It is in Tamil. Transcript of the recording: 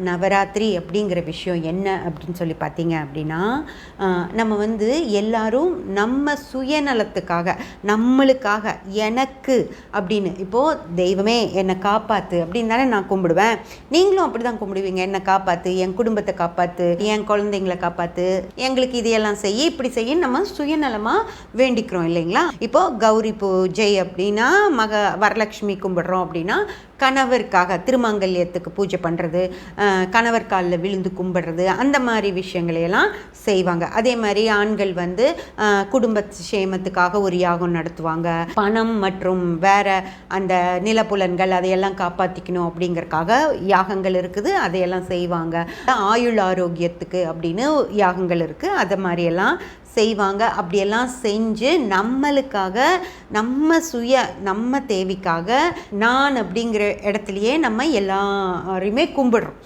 நவராத்திரி அப்படிங்கிற விஷயம் என்ன அப்படின்னு சொல்லி பார்த்தீங்க அப்படின்னா, நம்ம வந்து எல்லாரும் நம்ம சுயநலத்துக்காக, நம்மளுக்காக, எனக்கு அப்படின்னு இப்போது தெய்வமே என்னை காப்பாற்று அப்படின்னு தானே நான் கும்பிடுவேன். நீங்களும் அப்படி தான் கும்பிடுவீங்க. என்னை காப்பாற்று, என் குடும்பத்தை காப்பாற்று, என் குழந்தைங்களை காப்பாற்று, எங்களுக்கு இதையெல்லாம் செய்ய, இப்படி செய்ய நம்ம சுயநலமாக வேண்டிக்கிறோம் இல்லைங்களா? இப்போது கௌரி பூஜை அப்படின்னா வரலட்சுமி கும்பிடுறோம் அப்படின்னா கணவருக்காக திருமங்கல்யத்துக்கு பூஜை பண்ணுறது, கணவர் காலில் விழுந்து கும்பிடுறது, அந்த மாதிரி விஷயங்களையெல்லாம் செய்வாங்க. அதே மாதிரி ஆண்கள் வந்து குடும்ப சேமத்துக்காக ஒரு யாகம் நடத்துவாங்க. பணம் மற்றும் வேற அந்த நிலப்புலன்கள் அதையெல்லாம் காப்பாற்றிக்கணும் அப்படிங்கிறதுக்காக யாகங்கள் இருக்குது, அதையெல்லாம் செய்வாங்க. ஆயுள் ஆரோக்கியத்துக்கு அப்படின்னு யாகங்கள் இருக்குது, அதை மாதிரியெல்லாம் செய்வாங்க. அப்படியெல்லாம் செஞ்சு நம்மளுக்காக, நம்ம தேவைக்காக நான் அப்படிங்கிற இடத்துலையே நம்ம எல்லாரையுமே கும்பிடுறோம்.